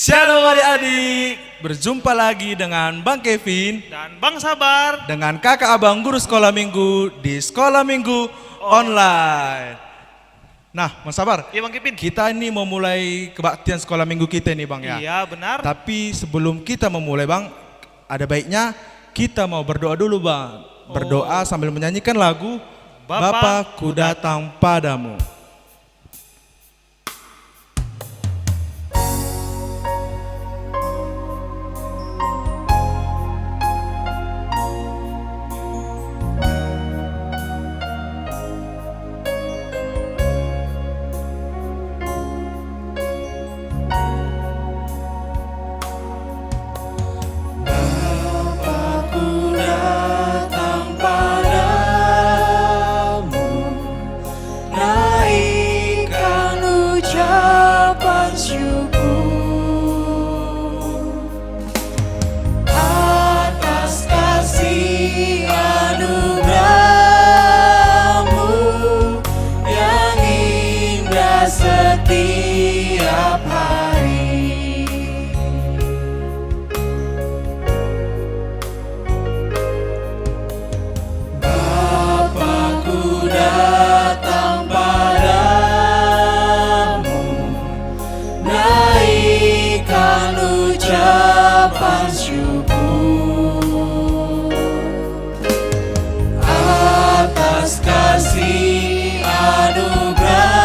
Shalom adik-adik, berjumpa lagi dengan Bang Kevin dan Bang Sabar dengan kakak abang guru sekolah minggu di sekolah minggu online. Nah, Bang Sabar, Iya Bang Kevin. kita ini mau mulai kebaktian sekolah minggu kita nih Bang ya. Iya benar. Tapi sebelum kita memulai Bang, ada baiknya kita mau berdoa dulu Bang. Berdoa sambil menyanyikan lagu Bapa ku datang padamu. Setiap hari Bapa-Ku datang padamu, naikkan ucapan syukur atas kasih anugerah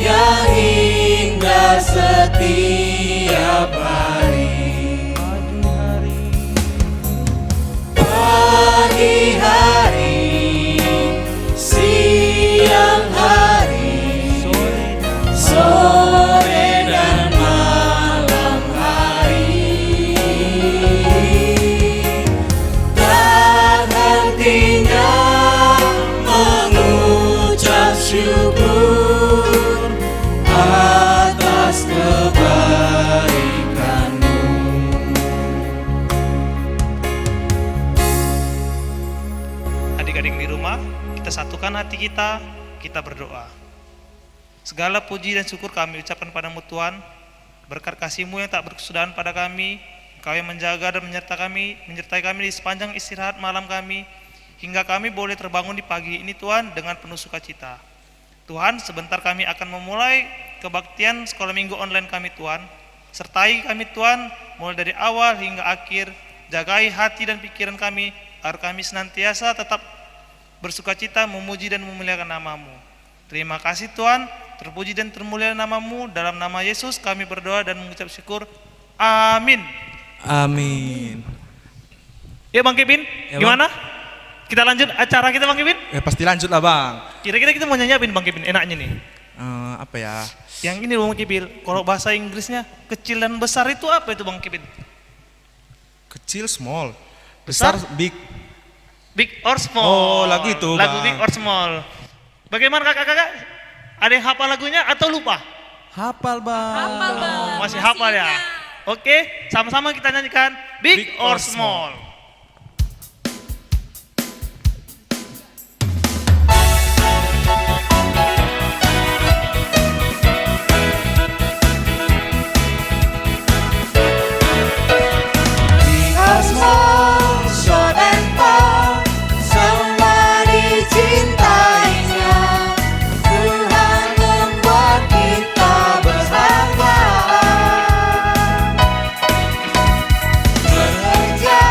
yang hingga setiap hari. Pagi hari, siang hari, sore dan malam hari, tak hentinya mengucap syukur atas kebaikan-Mu. Adik-adik di rumah, kita satukan hati kita berdoa. Segala puji dan syukur kami ucapkan padamu Tuhan, berkat kasih-Mu yang tak berkesudahan pada kami, Engkau yang menjaga dan menyertai kami di sepanjang istirahat malam kami, hingga kami boleh terbangun di pagi ini Tuhan dengan penuh sukacita. Tuhan, sebentar kami akan memulai kebaktian sekolah minggu online kami Tuhan. Sertai kami Tuhan, mulai dari awal hingga akhir, jagai hati dan pikiran kami, agar kami senantiasa tetap bersukacita memuji dan memuliakan nama-Mu. Terima kasih Tuhan, terpuji dan termulia nama-Mu, dalam nama Yesus kami berdoa dan mengucap syukur. Amin. Amin. Ya Bang Kevin, Ya, Bang. gimana? Kita lanjut acara kita Bang Kevin? Pasti lanjut lah Bang. Kira-kira kita mau nyanyiin Bang Kevin, enaknya nih. Apa ya? Yang ini Bang Kevin, kalau bahasa Inggrisnya kecil dan besar itu apa itu Bang Kevin? Kecil, small. Besar, big. Big or small. Oh, lagu itu, Lagu Bang. big or small. Bagaimana kakak-kakak? Ada yang hafal lagunya atau lupa? Hafal Bang. Masih hafal ya? Oke, sama-sama kita nyanyikan Big, Big or or Small. Big or small, short and tall, semua dicintainya. Tuhan membuat kita berharga, bekerja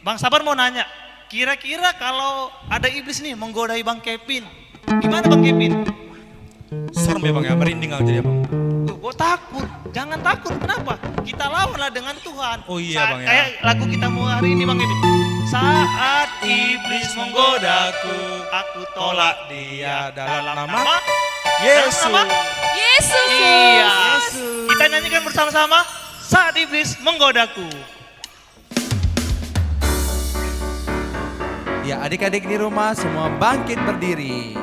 Bang Sabar mau nanya, kira-kira kalau ada iblis nih menggodai Bang Kevin, gimana Bang Kevin? Serem ya Bang ya, merinding aja ya Bang. Tuh, gue takut, jangan takut, kenapa? Kita lawanlah dengan Tuhan. Oh iya, Bang, ya. Kayak lagu kita mau hari ini Bang Kevin. Saat iblis menggodaku, aku tolak dia dalam nama Yesus. Dalam nama Yesus. Iya. Kita nyanyikan bersama-sama. Saat iblis menggodaku. Ya, adik-adik di rumah semua bangkit berdiri.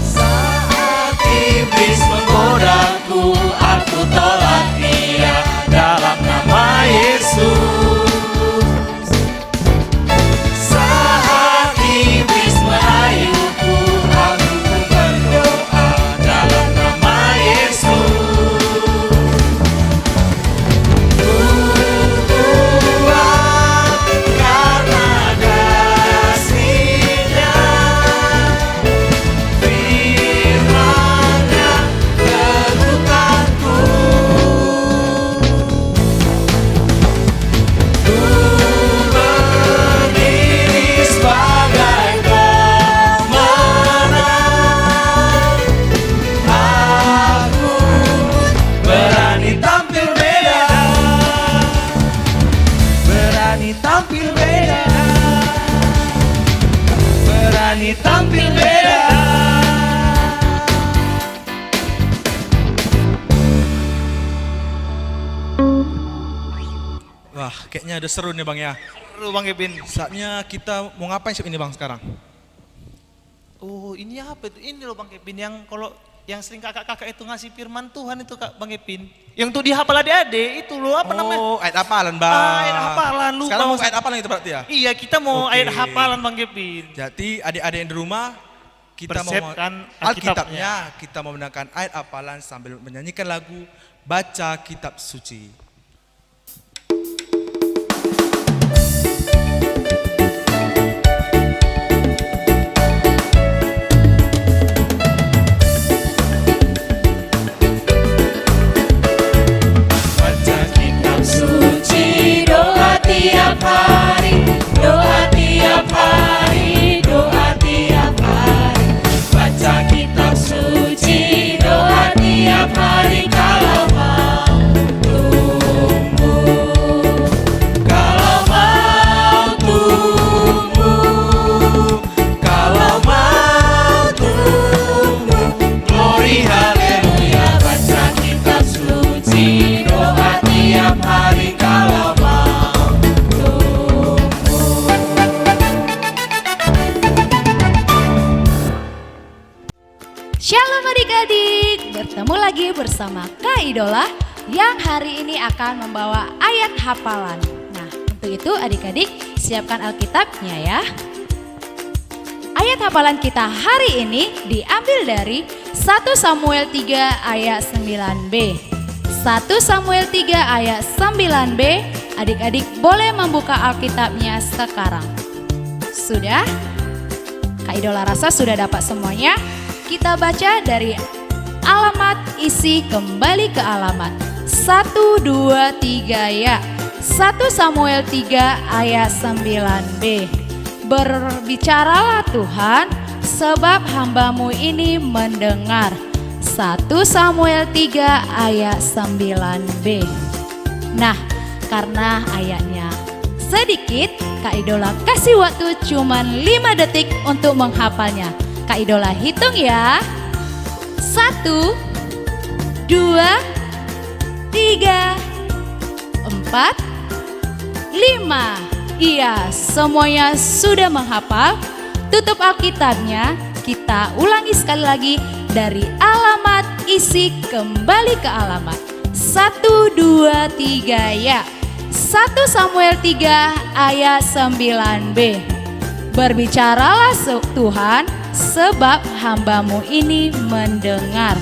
Saat iblis menggodaku, aku tolak dia dalam nama Yesus. Saat iblis merayuku, aku berdoa dalam nama Yesus. Ku kuat karena kasih-Nya. Firman-Nya teguhkanku. Ku berdiri sebagai pemenang. Aku berani tampil beda. Berani tampil beda. Berani tampil beda. Wah, kayaknya udah seru nih Bang ya. Seru Bang Kevin. Saatnya kita mau ngapain sih ini Bang sekarang? Oh ini apa itu? Ini loh Bang Kevin yang kalau yang sering kakak-kakak itu ngasih firman Tuhan itu Kak Bang Kevin. Yang tuh dihafal adik-adik itu loh apa namanya? Oh, ayat hafalan Bang. Ayat hafalan, lupa Sekarang mau Mas. ayat hafalan itu berarti ya? Iya kita mau Oke. ayat hafalan Bang Kevin. Jadi adik-adik yang di rumah kita mau Persiapkan Alkitabnya, kita mau mendengarkan ayat hafalan sambil menyanyikan lagu Baca Kitab Suci. Baca kitab suci, doa tiap hari, doa tiap hari, doa tiap hari. Baca kitab suci, doa tiap hari kalau mau tumbuh. Kalau mau tumbuh, kalau mau tumbuh. Glory haleluya, baca kitab suci, doa tiap hari kalau mau tumbuh. Shalom adik-adik, bertemu lagi bersama Kak Idola yang hari ini akan membawa ayat hafalan. Nah, untuk itu adik-adik siapkan Alkitabnya ya. Ayat hafalan kita hari ini diambil dari 1 Samuel 3 ayat 9b. 1 Samuel 3 ayat 9b, adik-adik boleh membuka Alkitabnya sekarang. Sudah? Kak Idola rasa sudah dapat semuanya. Kita baca dari alamat isi kembali ke alamat 1, 2, 3 ya. 1 Samuel 3 ayat 9b. Berbicaralah Tuhan sebab hambamu ini mendengar. 1 Samuel 3 ayat 9b. Nah, karena ayatnya sedikit, Kak Idola kasih waktu cuman 5 detik untuk menghafalnya. Kak Idola hitung ya. 1, 2, 3, 4, 5. Iya, semuanya sudah menghafal. Tutup Alkitabnya. Kita ulangi sekali lagi dari alamat isi kembali ke alamat 1, 2, 3 ya. 1 Samuel 3 ayat 9b. Berbicaralah Tuhan sebab hambamu ini mendengar.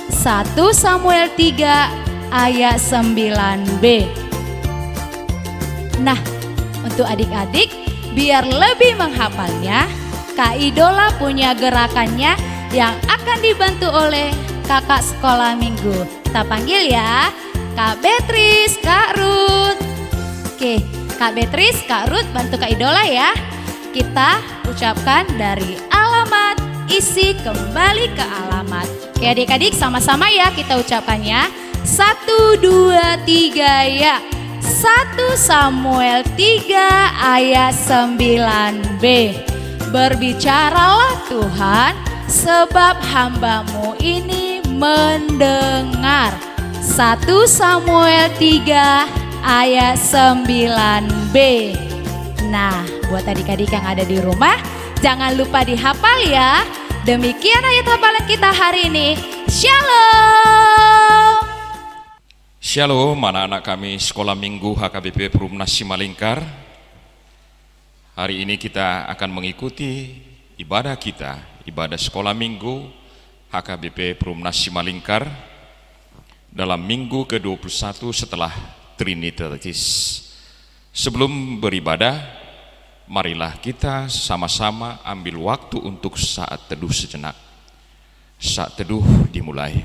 1 Samuel 3 ayat 9b. Nah, untuk adik-adik biar lebih menghafalnya, Kak Idola punya gerakannya yang akan dibantu oleh kakak sekolah minggu. Kita panggil ya, Kak Beatrice, Kak Ruth. Oke, Kak Beatrice, Kak Ruth bantu Kak Idola ya. Kita ucapkan dari alamat, isi kembali ke alamat. Oke adik-adik sama-sama ya kita ucapkannya. 1, 2, 3 ya. 1 Samuel 3 ayat 9b. Berbicaralah Tuhan sebab hambamu ini mendengar. 1 Samuel 3 ayat 9b. Nah, buat adik-adik yang ada di rumah, jangan lupa dihafal ya. Demikian ayat hafalan kita hari ini. Shalom. Shalom anak-anak kami Sekolah Minggu HKBP Perumnas Simalingkar. Hari ini kita akan mengikuti ibadah kita, ibadah Sekolah Minggu HKBP Perumnas Simalingkar dalam minggu ke-21 setelah Trinitatis. Sebelum beribadah, marilah kita sama-sama ambil waktu untuk saat teduh sejenak. Saat teduh dimulai.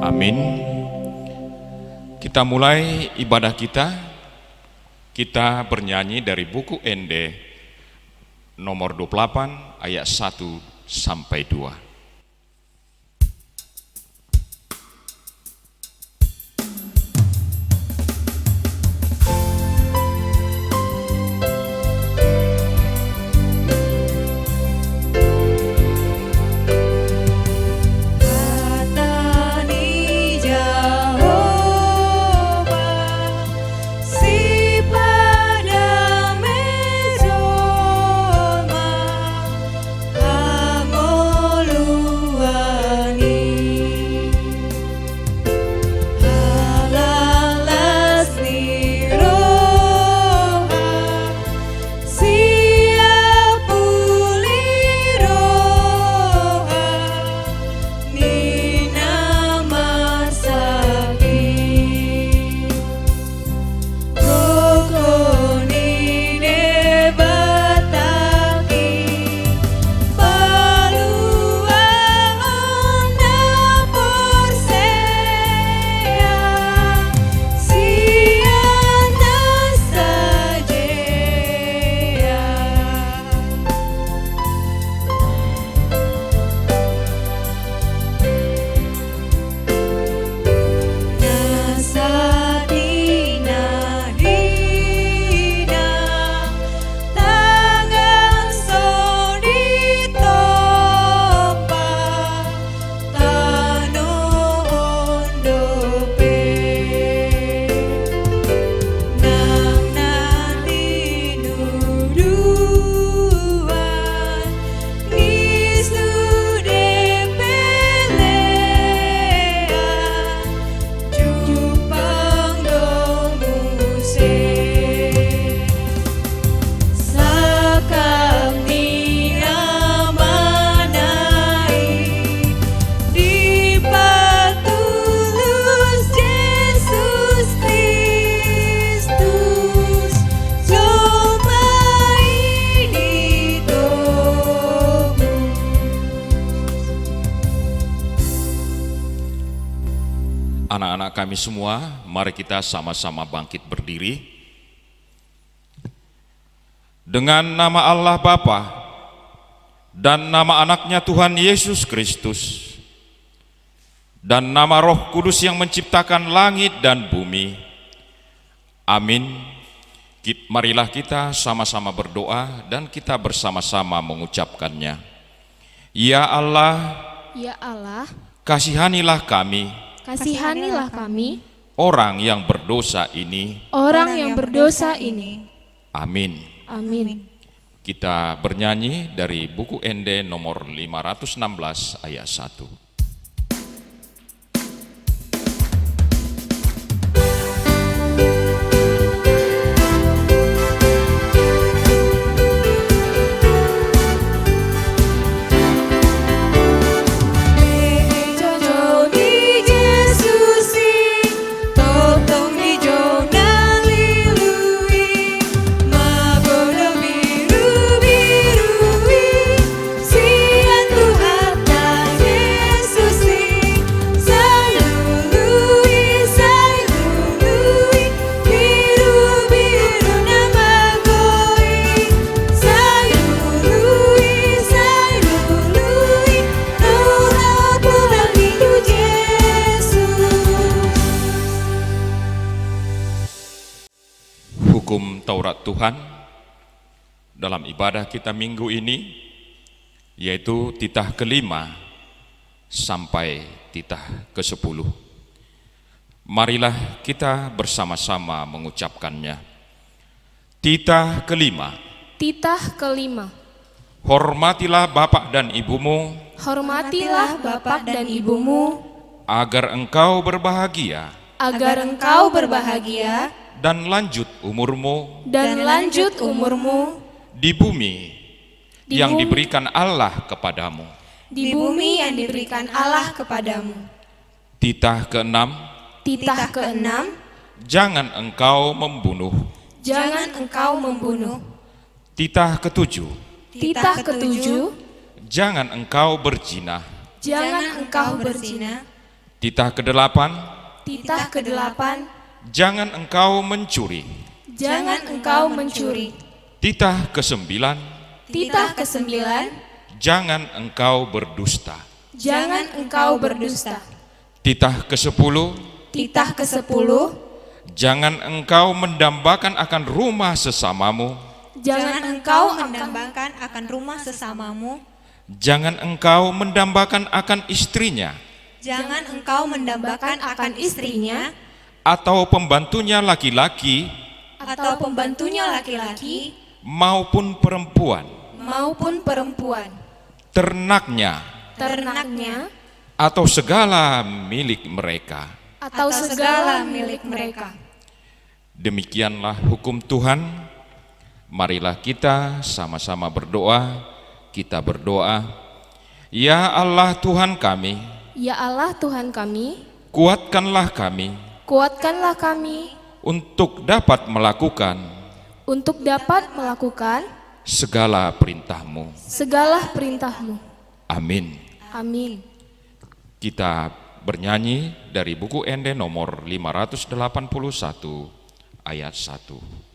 Amin. Kita mulai ibadah kita. Kita bernyanyi dari buku ND nomor 28 ayat 1 sampai 2. Anak-anak kami semua, mari kita sama-sama bangkit berdiri. Dengan nama Allah Bapa dan nama anaknya Tuhan Yesus Kristus dan nama Roh Kudus yang menciptakan langit dan bumi. Amin. Marilah kita sama-sama berdoa dan kita bersama-sama mengucapkannya. Ya Allah, kasihanilah kami, orang yang berdosa ini. Amin. Kita bernyanyi dari buku ND nomor 516 ayat 1. hukum Taurat Tuhan dalam ibadah kita minggu ini, yaitu titah kelima sampai titah ke-10. Marilah kita bersama-sama mengucapkannya. Titah kelima. Titah kelima. Hormatilah bapak dan ibumu, Hormatilah bapak dan ibumu, agar engkau berbahagia agar engkau berbahagia dan lanjut umurmu dan lanjut umurmu di bumi Di yang bumi. diberikan Allah kepadamu. di bumi yang diberikan Allah kepadamu. Titah keenam. Titah keenam. Jangan engkau membunuh. Jangan engkau membunuh. Titah ketujuh. Titah ketujuh. Jangan engkau berzina. Jangan engkau berzina. Titah kedelapan. Titah kedelapan. Jangan engkau mencuri. Jangan engkau mencuri. Titah kesembilan. Titah kesembilan. Jangan engkau berdusta. Jangan engkau berdusta. Titah kesepuluh. Titah kesepuluh. Jangan engkau mendambakan akan rumah sesamamu. Jangan engkau mendambakan akan rumah sesamamu. Jangan engkau mendambakan akan istrinya Jangan engkau mendambakan akan istrinya atau pembantunya laki-laki atau pembantunya laki-laki maupun perempuan, maupun perempuan, ternaknya ternaknya, atau segala milik mereka. atau segala milik mereka. Demikianlah hukum Tuhan. Marilah kita sama-sama berdoa. Kita berdoa. Ya Allah Tuhan kami, Ya Allah Tuhan kami, kuatkanlah kami kuatkanlah kami untuk dapat melakukan segala perintah-Mu. segala perintah-Mu. Amin. Amin. Kita bernyanyi dari buku Ende nomor 581 ayat 1.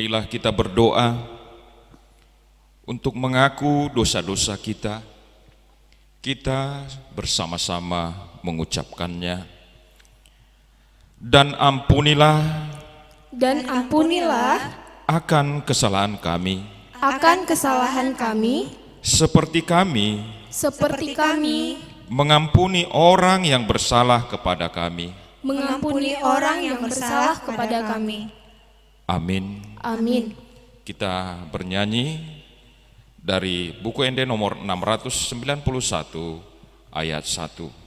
Marilah kita berdoa untuk mengaku dosa-dosa kita. Kita bersama-sama mengucapkannya. Dan ampunilah akan kesalahan kami, seperti kami mengampuni orang yang bersalah kepada kami. Amin. Amin. Kita bernyanyi dari buku Ende nomor 691 ayat 1.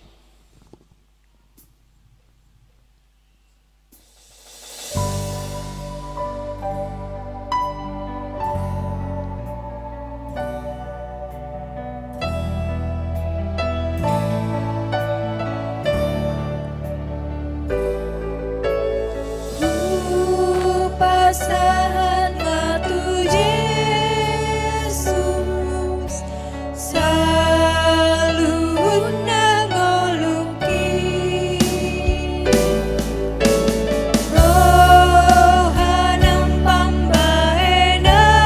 Pasahan batu Yesus saluna ngolungki rohanam pambaena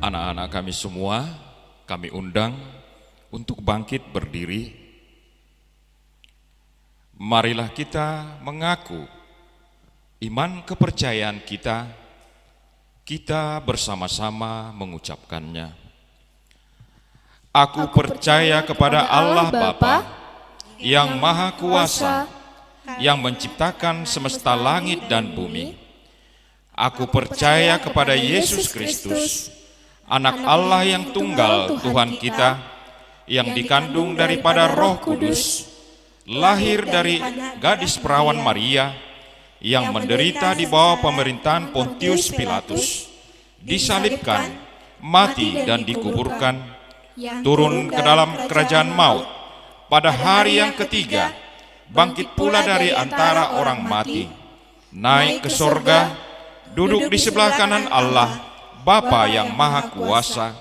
anak-anak kami semua, kami undang untuk bangkit berdiri. Marilah kita mengaku iman kepercayaan kita, kita bersama-sama mengucapkannya. Aku percaya kepada Allah Bapa yang Maha Kuasa, yang menciptakan semesta langit dan bumi. Aku percaya kepada Yesus Kristus, Anak Allah yang tunggal Tuhan kita, yang dikandung daripada Roh Kudus, lahir dari gadis perawan Maria, yang menderita di bawah pemerintahan Pontius Pilatus, disalibkan, mati dan dikuburkan, turun ke dalam kerajaan maut, pada hari yang ketiga, bangkit pula dari antara orang mati, naik ke sorga, duduk di sebelah kanan Allah, Bapa yang Maha Kuasa,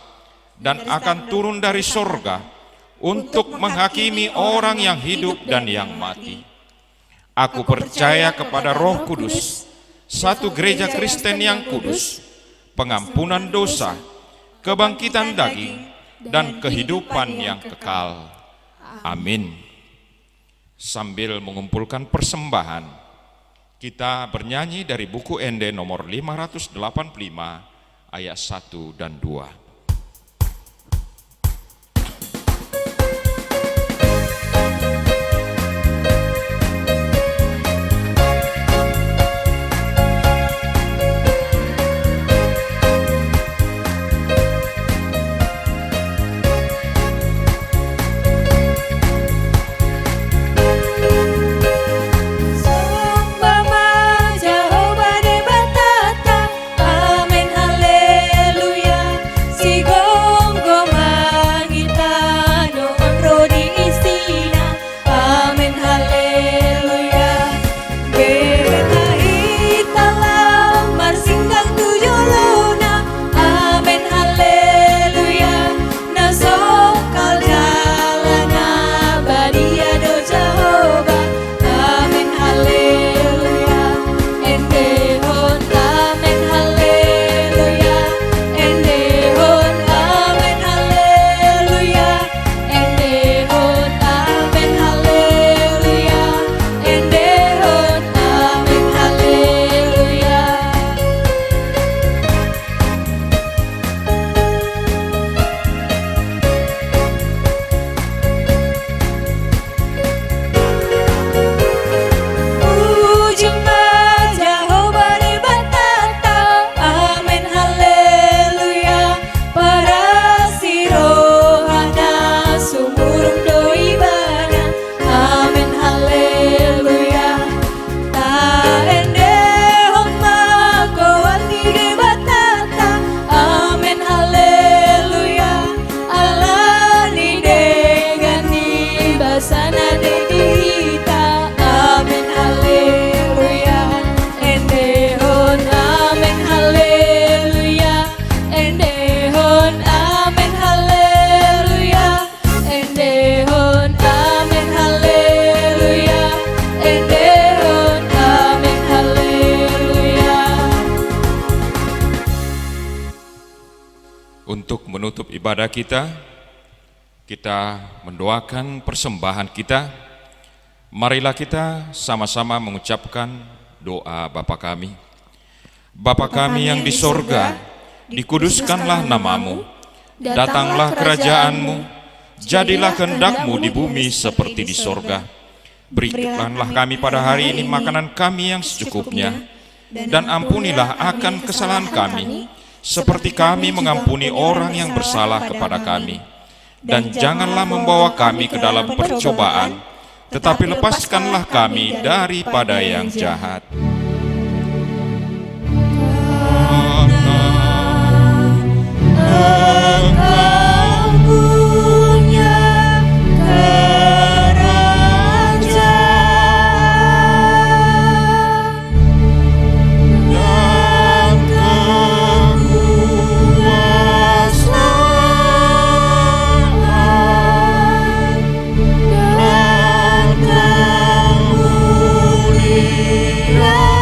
dan akan turun dari sorga untuk menghakimi orang yang hidup dan yang mati. Aku percaya kepada Roh Kudus, satu gereja Kristen yang kudus, pengampunan dosa, kebangkitan daging, dan kehidupan yang kekal. Amin. Sambil mengumpulkan persembahan, kita bernyanyi dari buku ND nomor 585 ayat 1 dan 2. Amen haleluya, Untuk menutup ibadah kita mendoakan persembahan kita. Marilah kita sama-sama mengucapkan doa Bapa kami. Bapa kami yang di sorga, dikuduskanlah namamu, datanglah kerajaanmu, jadilah kehendak-Mu di bumi seperti di sorga. Berikanlah kami pada hari ini makanan kami yang secukupnya, dan ampunilah akan kesalahan kami, seperti kami mengampuni orang yang bersalah kepada kami. Dan janganlah membawa kami ke dalam percobaan, tetapi lepaskanlah kami daripada yang jahat. Yeah.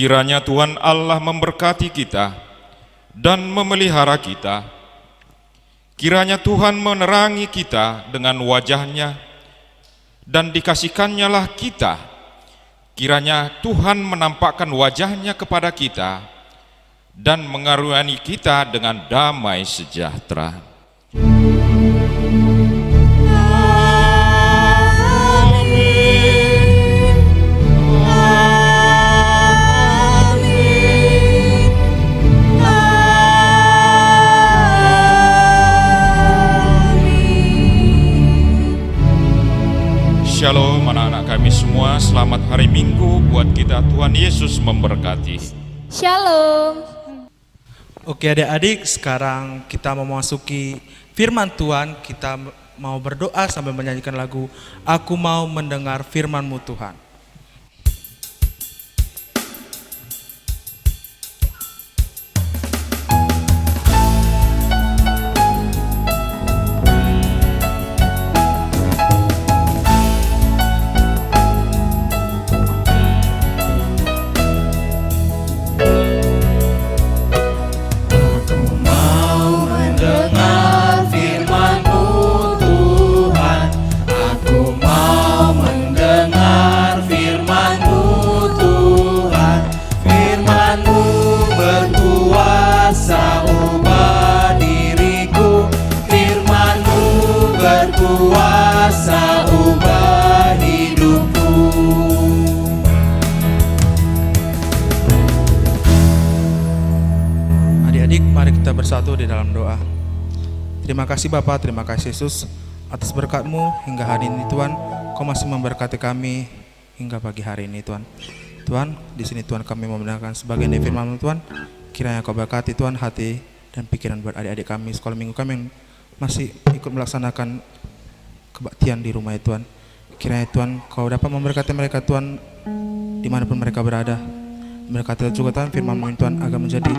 Kiranya Tuhan Allah memberkati kita dan memelihara kita. Kiranya Tuhan menerangi kita dengan wajah-Nya dan dikasihkan-Nya lah kita. Kiranya Tuhan menampakkan wajah-Nya kepada kita dan mengaruniai kita dengan damai sejahtera. Shalom anak-anak kami semua, selamat hari Minggu buat kita. Tuhan Yesus memberkati. Shalom. Oke adik-adik, sekarang kita memasuki firman Tuhan. Kita mau berdoa sambil menyanyikan lagu Aku Mau Mendengar Firman-Mu Tuhan. Mendengar firman-Mu Tuhan, aku mau mendengar firman-Mu Tuhan. Firman-Mu berkuasa ubah diriku, firman-Mu berkuasa ubah hidupku. Adik-adik, mari kita bersatu di dalam doa. Terima kasih Bapa, terima kasih Yesus atas berkat-Mu hingga hari ini Tuhan. Kau masih memberkati kami hingga pagi hari ini Tuhan. Tuhan, di sini Tuhan kami mau mendengarkan sebagian dari firman-Mu Tuhan. Kiranya Kau berkati Tuhan hati dan pikiran buat adik-adik kami sekolah minggu kami yang masih ikut melaksanakan kebaktian di rumah Tuhan. Kiranya Tuhan Kau dapat memberkati mereka Tuhan dimanapun mereka berada. Berkati juga Tuhan firman-Mu Tuhan agar menjadi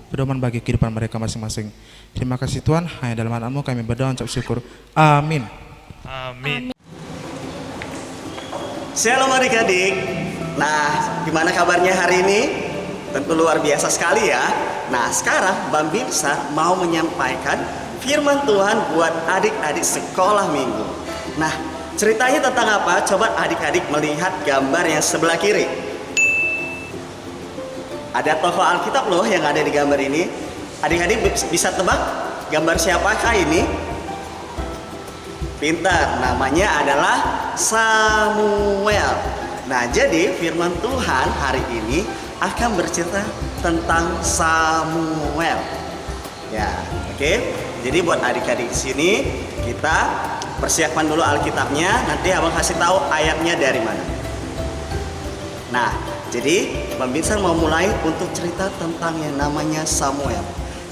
pedoman bagi kehidupan mereka masing-masing. Terima kasih Tuhan, hanya dalam nama-Mu kami berdoa ucap syukur. Amin. Amin. Shalom adik-adik. Nah, gimana kabarnya hari ini? Tentu luar biasa sekali ya. Nah, sekarang Bang Binsa mau menyampaikan firman Tuhan buat adik-adik sekolah minggu. Nah, ceritanya tentang apa? Coba adik-adik melihat gambar yang sebelah kiri. Ada tokoh Alkitab loh yang ada di gambar ini. Adik-adik bisa tebak gambar siapakah ini? Pintar, namanya adalah Samuel. Nah, jadi firman Tuhan hari ini akan bercerita tentang Samuel. Ya, oke. Jadi buat adik-adik di sini kita persiapkan dulu Alkitabnya. Nanti abang kasih tahu ayatnya dari mana. Nah, jadi Bang Binsa mau mulai untuk cerita tentang yang namanya Samuel.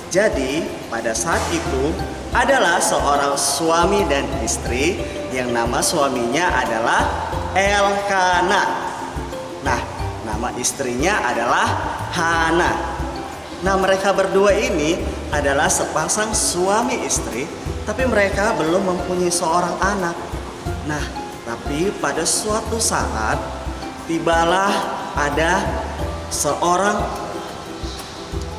Jadi pada saat itu adalah seorang suami dan istri yang nama suaminya adalah Elkana. Nah, nama istrinya adalah Hana. Nah, mereka berdua ini adalah sepasang suami istri, tapi mereka belum mempunyai seorang anak. Nah, tapi pada suatu saat tibalah ada seorang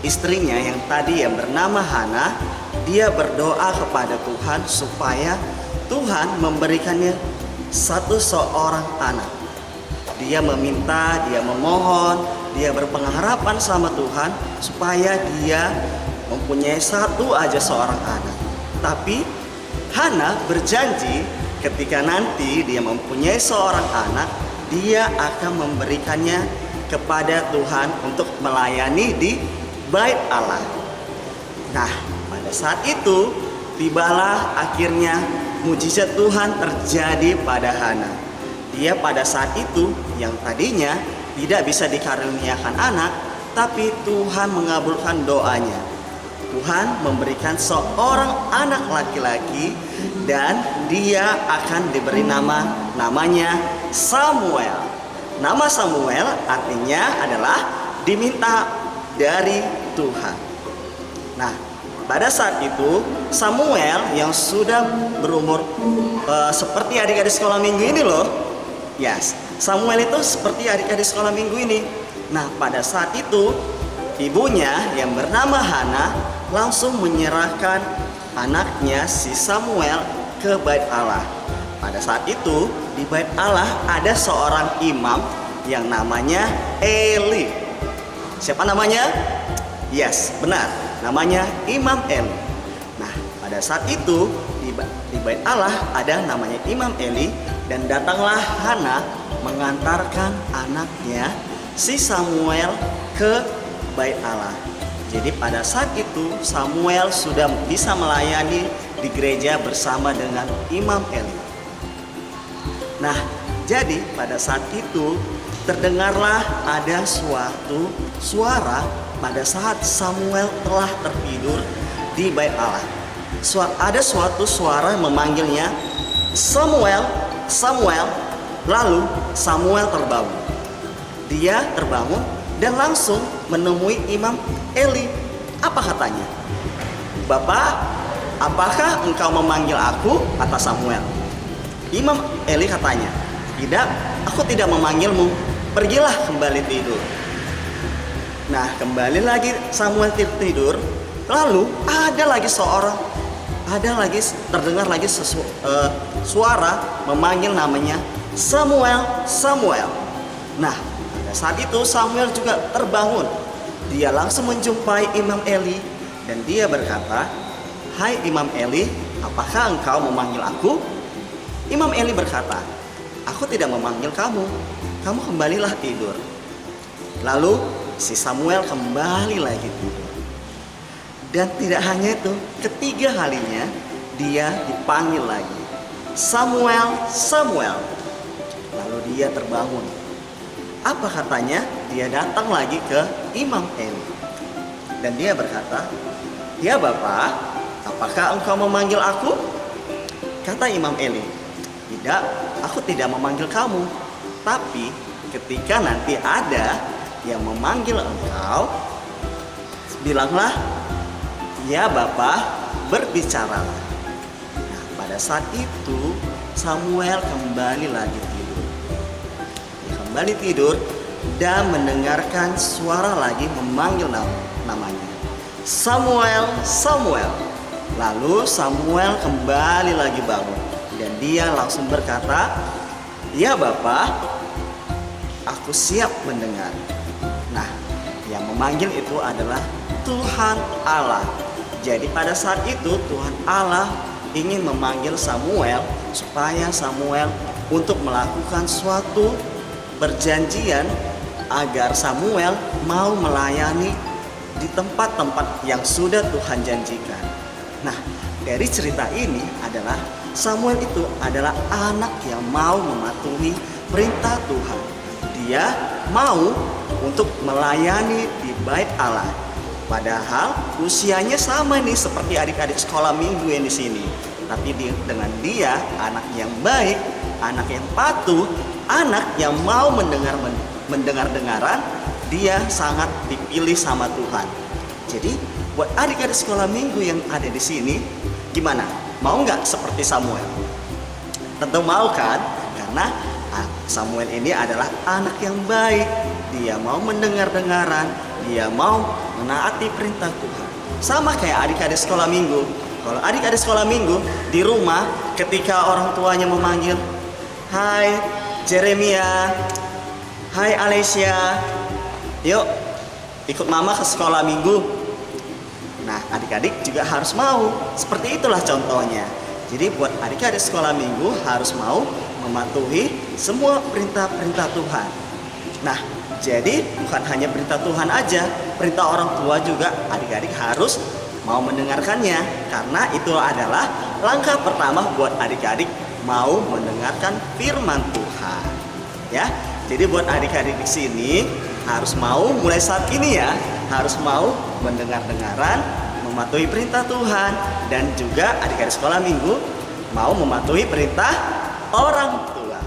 istrinya yang tadi yang bernama Hana. Dia berdoa kepada Tuhan supaya Tuhan memberikannya seorang anak. Dia meminta, dia memohon, dia berpengharapan sama Tuhan supaya dia mempunyai satu aja seorang anak. Tapi Hana berjanji ketika nanti dia mempunyai seorang anak, dia akan memberikannya kepada Tuhan untuk melayani di Bait Allah. Nah, pada saat itu tibalah akhirnya mujizat Tuhan terjadi pada Hana. Dia pada saat itu yang tadinya tidak bisa dikaruniakan anak, tapi Tuhan mengabulkan doanya. Tuhan memberikan seorang anak laki-laki dan dia akan diberi namanya Samuel. Nama Samuel artinya adalah diminta dari Tuhan. Nah, pada saat itu Samuel yang sudah berumur seperti adik-adik sekolah minggu ini loh. Yes, Samuel itu seperti adik-adik sekolah minggu ini. Nah, pada saat itu ibunya yang bernama Hana langsung menyerahkan anaknya si Samuel ke bait Allah. Pada saat itu di bait Allah ada seorang imam yang namanya Eli. Siapa namanya? Yes, benar, namanya Imam Eli. Nah, pada saat itu di bait Allah ada namanya Imam Eli, dan datanglah Hana mengantarkan anaknya si Samuel ke bait Allah. Jadi pada saat itu Samuel sudah bisa melayani di gereja bersama dengan Imam Eli. Nah, jadi pada saat itu terdengarlah ada suatu suara pada saat Samuel telah tertidur di bait Allah. Ada suatu suara yang memanggilnya, Samuel, Samuel. Lalu Samuel terbangun. Dia terbangun dan langsung menemui Imam Eli. Apa katanya? Bapak, apakah engkau memanggil aku? Kata Samuel. Imam Eli katanya, tidak, aku tidak memanggilmu. Pergilah kembali tidur. Nah, kembali lagi Samuel tidur. Lalu terdengar lagi suara memanggil namanya, Samuel, Samuel. Nah, pada saat itu Samuel juga terbangun. Dia langsung menjumpai Imam Eli dan dia berkata, hai Imam Eli, apakah engkau memanggil aku? Imam Eli berkata, aku tidak memanggil kamu, kamu kembalilah tidur. Lalu si Samuel kembali lagi tidur. Dan tidak hanya itu, ketiga kalinya dia dipanggil lagi, Samuel, Samuel. Lalu dia terbangun. Apa katanya? Dia datang lagi ke Imam Eli. Dan dia berkata, ya Bapak, apakah engkau memanggil aku? Kata Imam Eli, tidak, aku tidak memanggil kamu. Tapi ketika nanti ada yang memanggil engkau, bilanglah, ya Bapak, berbicaralah. Nah, pada saat itu Samuel kembali lagi tidur. Dia kembali tidur dan mendengarkan suara lagi memanggil namanya, Samuel, Samuel. Lalu Samuel kembali lagi bangun dan dia langsung berkata, ya Bapak, aku siap mendengar. Nah, yang memanggil itu adalah Tuhan Allah. Jadi pada saat itu Tuhan Allah ingin memanggil Samuel supaya Samuel untuk melakukan suatu perjanjian agar Samuel mau melayani di tempat-tempat yang sudah Tuhan janjikan. Nah, dari cerita ini adalah Samuel itu adalah anak yang mau mematuhi perintah Tuhan. Dia mau untuk melayani di bait Allah. Padahal usianya sama nih seperti adik-adik sekolah minggu yang di sini. Tapi dengan dia anak yang baik, anak yang patuh, anak yang mau mendengar-dengaran, dia sangat dipilih sama Tuhan. Jadi buat adik-adik sekolah minggu yang ada di sini, gimana? Mau nggak seperti Samuel? Tentu mau kan? Karena Samuel ini adalah anak yang baik. Dia mau mendengar-dengaran, dia mau menaati perintah Tuhan. Sama kayak adik-adik sekolah minggu. Kalau adik-adik sekolah minggu di rumah, ketika orang tuanya memanggil, hai Jeremia, hai Alessia, yuk ikut mama ke sekolah minggu. Nah, adik-adik juga harus mau. Seperti itulah contohnya. Jadi buat adik-adik sekolah minggu harus mau mematuhi semua perintah-perintah Tuhan. Nah, jadi bukan hanya perintah Tuhan aja, perintah orang tua juga adik-adik harus mau mendengarkannya. Karena itu adalah langkah pertama buat adik-adik mau mendengarkan firman Tuhan. Ya, jadi buat adik-adik di sini harus mau mulai saat ini ya, harus mau mendengar-dengaran, mematuhi perintah Tuhan, dan juga adik-adik sekolah minggu mau mematuhi perintah orang tua.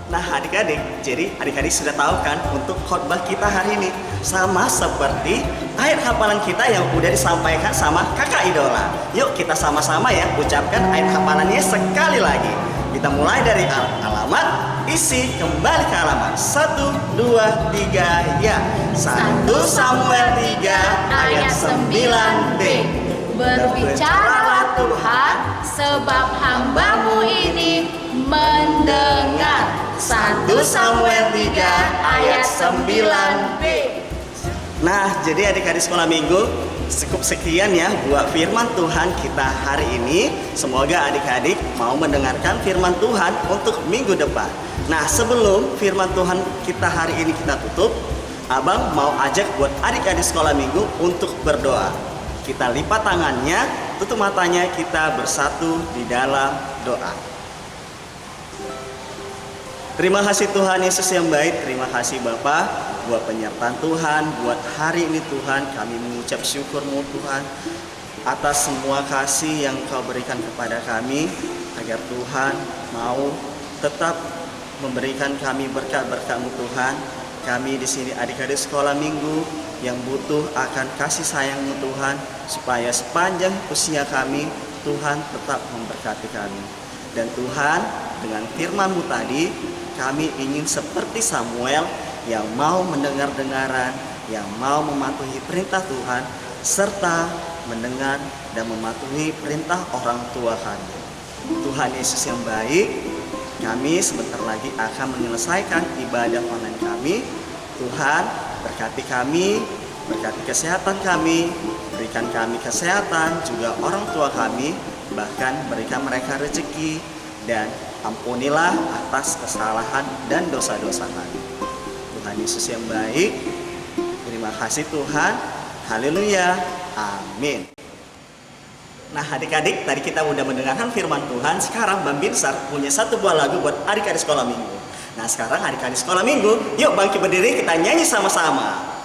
Nah adik-adik, jadi adik-adik sudah tahu kan untuk khotbah kita hari ini sama seperti ayat hafalan kita yang udah disampaikan sama kakak idola. Yuk kita sama-sama ya ucapkan ayat hafalannya sekali lagi. Kita mulai dari alamat isi kembali ke halaman 1, 2, 3, ya. 1 Samuel 3 ayat 9b. Berbicaralah Tuhan, sebab hamba-Mu ini mendengar. 1 Samuel 3 ayat 9b. Nah, jadi adik-adik sekolah minggu, cukup sekian ya buat firman Tuhan kita hari ini. Semoga adik-adik mau mendengarkan firman Tuhan untuk minggu depan. Nah, sebelum firman Tuhan kita hari ini kita tutup, Abang mau ajak buat adik-adik sekolah minggu untuk berdoa. Kita lipat tangannya, tutup matanya, kita bersatu di dalam doa. Terima kasih Tuhan Yesus yang baik, terima kasih Bapa buat penyertaan Tuhan, buat hari ini Tuhan. Kami mengucap syukur-Mu Tuhan atas semua kasih yang Kau berikan kepada kami, agar Tuhan mau tetap memberikan kami berkat-berkat-Mu Tuhan. Kami di sini adik-adik sekolah minggu yang butuh akan kasih sayang-Mu Tuhan, supaya sepanjang usia kami Tuhan tetap memberkati kami. Dan Tuhan, dengan firman-Mu tadi, kami ingin seperti Samuel yang mau mendengar-dengaran, yang mau mematuhi perintah Tuhan, serta mendengar dan mematuhi perintah orang tua kami. Tuhan Yesus yang baik, kami sebentar lagi akan menyelesaikan ibadah online kami. Tuhan, berkati kami, berkati kesehatan kami, berikan kami kesehatan, juga orang tua kami, bahkan berikan mereka rezeki, dan ampunilah atas kesalahan dan dosa-dosa kami. Tuhan Yesus yang baik, terima kasih Tuhan. Haleluya, amin. Nah adik-adik, tadi kita udah mendengarkan firman Tuhan. Sekarang Bang Binsar punya satu buah lagu buat adik-adik sekolah minggu. Nah sekarang adik-adik sekolah minggu, yuk bangkit berdiri, kita nyanyi sama-sama.